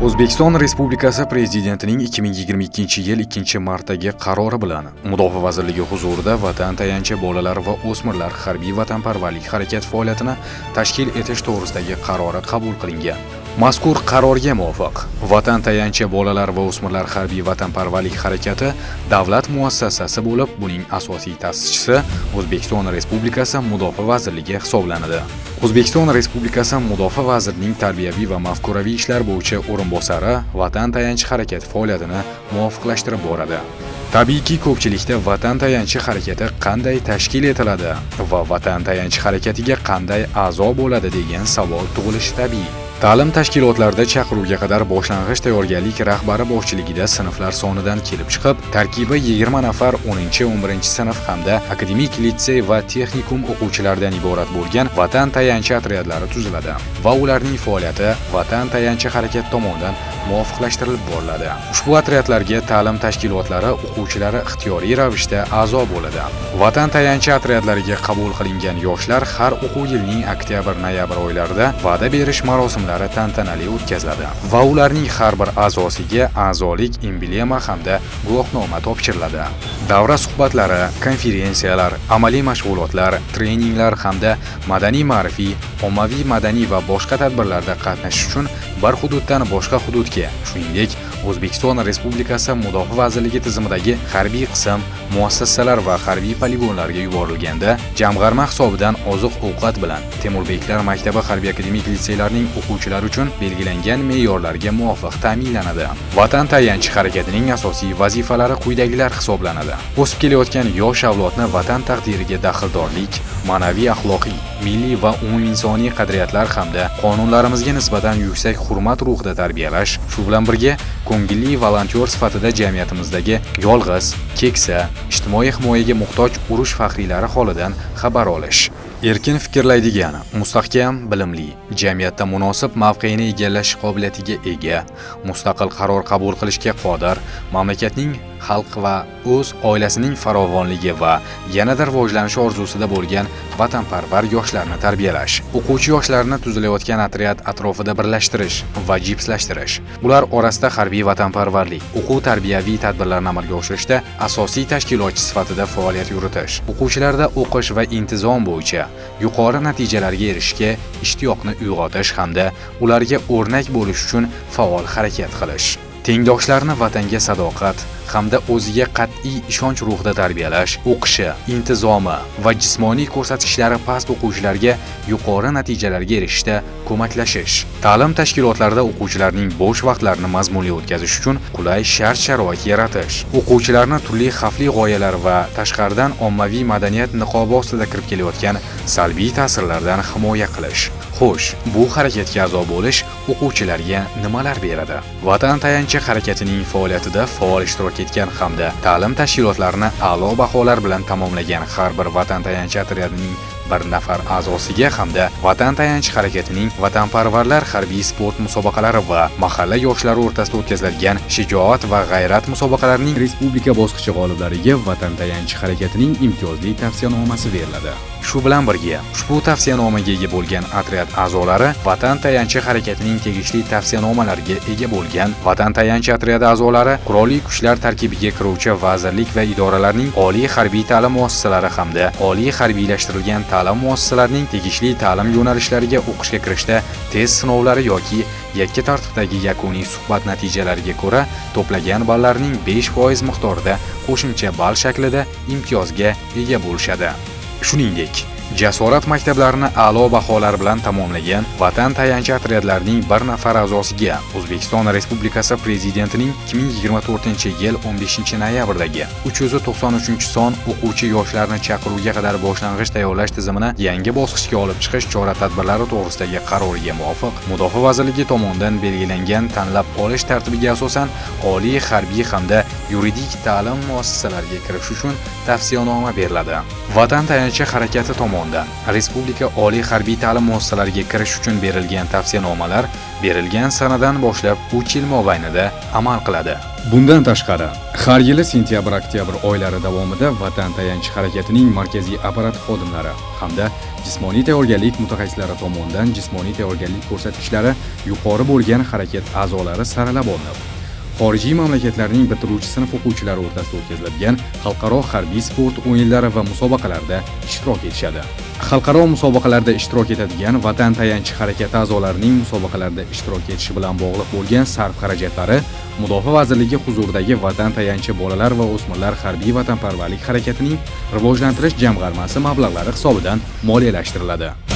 O'zbekiston Respublikasi Prezidentining 2022-yil 2-martdagi qarori bilan Mudofaa vazirligi huzurida Vatan tayanchi bolalar va o'smirlar harbiy vatanparvarlik harakati faoliyatini tashkil etish to'g'risidagi qarori qabul qilingan. Mazkur qarorga muvofiq Vatan tayanchi bolalar va o'smirlar harbiy vatanparvarlik harakati davlat muassasasi bo'lib, buning asosiy ta'sischisi O'zbekiston Respublikasi Mudofaa vazirligi hisoblanadi. O'zbekiston Respublikasi Mudofaa vazirining tarbiyaviy va mafkuraviy ishlar bo'yicha o'rinbosari Vatan tayanchi harakati faoliyatini muvofiqlashtirib boradi. Tabiiyki, ko'pchilikda Vatan tayanchi harakati qanday tashkil etiladi va Vatan tayanchi harakatiga qanday a'zo bo'ladi degan savol tug'ilishi tabiiy. Ta'lim tashkilotlarida chaqiruvga qadar boshlang'ich tayyorgarlik rahbari boshchiligida sinflar sonidan kelib chiqib, tarkibi 20 nafar 10-11 sinf hamda akademik litsey va texnikum o'quvchilaridan iborat bo'lgan Vatan tayanchi otryadlari tuziladi va ularning faoliyati Vatan tayanchi harakati tomonidan muvofiqlashtirilib boriladi. Ushbu otryadlarga ta'lim tashkilotlari o'quvchilari ixtiyoriy ravishda a'zo bo'ladi. Vatan tayanchi otryadlariga qabul qilingan yoshlar har o'quv yilining oktyabr-noyabr oylarida va'da berish marosimlari tantanali o'tkaziladi va ularning har bir a'zosiga a'zolik emblema hamda guvohnoma topshiriladi. Davra suhbatlari, konferensiyalar, amaliy mashg'ulotlar, treninglar hamda madaniy-ma'rifiy, ommaviy madaniy va boshqa tadbirlarda qatnashish uchun bir hududdan boshqa hududga, shuningdek O'zbekiston Respublikasi Mudofaa vazirligi tizimidagi harbiy qism, muassasalar va harbiy poligonlarga yuborilganda jamg'arma hisobidan oziq-ovqat bilan Temurbeklar maktabi harbiy akademik litseylarining o'quvchilari uchun belgilangan me'yorlarga muvofiq ta'minlanadi. Vatan tayanchi harakatining asosiy vazifalari quyidagilar hisoblanadi. O'sib kelayotgan yosh avlodni vatan taqdiriga daxldorlik, ma'naviy axloqiy, milliy va umuminsoniy qadriyatlar hamda qonunlarimizga nisbatan yuksak hurmat ruhida tarbiyalash, shu bilan birga ko'ngilli volontyor sifatida jamiyatimizdagi yolg'iz, keksa, ijtimoiy himoyaga muhtoj urush faxriylari holidan xabar olish. Erkin fikrlaydigan, mustahkam, bilimli, jamiyatda munosib mavqeini egallash qobiliyatiga ega, mustaqil qaror qabul qilishga qodir, mamlakatning, xalq va o'z oilasining farovonligi va yanada rivojlanishi orzusida bo'lgan vatanparvar yoshlarni tarbiyalash, o'quvchi yoshlarni tuzilayotgan otryad atrofida birlashtirish va jipslashtirish, ular orasida harbiy vatanparvarlik, o'quv-tarbiyaviy tadbirlarni amalga oshirishda asosiy tashkilotchi sifatida faoliyat yuritish, o'quvchilarda o'qish va intizom bo'yicha yuqori natijalarga erishishga ishtiyoqni uyg'otish hamda ularga o'rnak bo'lish uchun faol harakat qilish. Tengdoshlarni vatanga sadoqat hamda o'ziga qat'iy ishonch ruhida tarbiyalash, o'qishi, intizomi va jismoniy ko'rsatkichlari past o'quvchilarga yuqori natijalarga erishishda ko'maklashish. Ta'lim tashkilotlarida o'quvchilarning bo'sh vaqtlarini mazmunli o'tkazish uchun qulay shart-sharoit yaratish. O'quvchilarni turli xavfli g'oyalar va tashqaridan ommaviy madaniyat niqobi ostida kirib kelayotgan salbiy ta'sirlardan himoya qilish. Xo'sh, bu harakatga a'zo bo'lish o'quvchilarga nimalar beradi? Vatan tayanchi harakatining faoliyatida faol ishtirok etgan hamda ta'lim tashkilotlarini a'lo baholar bilan tamomlagan har bir vatan tayanchi otryadining bir nafar a'zosiga hamda Vatan tayanchi harakatining vatanparvarlar harbiy sport musobaqalari va mahalla yoshlari o'rtasida o'tkaziladigan shijoat va g'ayrat musobaqalarining respublika bosqichi g'oliblariga Vatan tayanchi harakatining imtiyozli tavsiyanomasi beriladi. Shu bilan birga, ushbu tavsiyanomaga ega bo'lgan otryad a'zolari Vatan tayanchi harakatining tegishli tavsiyanomalariga ega bo'lgan Vatan tayanchi otryadi a'zolari qurolli kuchlar tarkibiga kiruvchi vazirlik va idoralarning oliy harbiy ta'lim muassasalari hamda oliy harbiylashtirilgan ta'lim muassasalarining tegishli ta'lim yo'nalishlariga o'qishga kirishda test sinovlari yoki yakka tartibdagi yakuniy suhbat natijalariga ko'ra to'plagan ballarning 5% miqdorida qo'shimcha ball shaklida imtiyozga ega bo'lishadi. Shuningdek, Jasorat maktablarini a'lo baholar bilan tamomlagan Vatan tayanchi otryadlarining bir nafar a'zosiga O'zbekiston Respublikasi Prezidentining 2024-yil 15-noyabrdagi 393-son o'quvchi yoshlarni chaqiruvga qadar boshlang'ich tayyorlash tizimini yangi bosqichga olib chiqish chora-tadbirlari to'g'risidagi qaroriga muvofiq Mudofaa vazirligi tomonidan belgilangan tanlab olish tartibiga asosan oliy harbiy hamda yuridik ta'lim muassasalariga kirish uchun tavsiyanoma beriladi. Vatan tayanchi harakati tomonidan Respublika oliy harbiy ta'lim muassasalariga kirish uchun berilgan tavsiyanomalar berilgan sanadan boshlab 3 yil mobaynida amal qiladi. Bundan tashqari, har yili sentyabr-oktyabr oylari davomida Vatan tayanchi harakatining markaziy apparat xodimlari hamda Jismoniy tayyorgarlik mutaxassislari tomonidan jismoniy tayyorgarlik ko'rsatkichlari yuqori bo'lgan harakat a'zolari saralab olinib, xorijiy mamlakatlarning bitiruvchi sinf o'quvchilari o'rtasida o'tkaziladigan xalqaro harbiy sport o'yinlari va musobaqalarda ishtirok etishadi. Xalqaro musobaqalarda ishtirok etadigan vatan tayanchi harakati a'zolarining musobaqalarda ishtirok etishi bilan bog'liq bo'lgan sarf xarajatlari Mudofaa vazirligi huzuridagi Vatan tayanchi bolalar va o'smirlar harbiy vatanparvarlik harakatining rivojlantirish jamg'armasi mablag'lari hisobidan moliyalashtiriladi.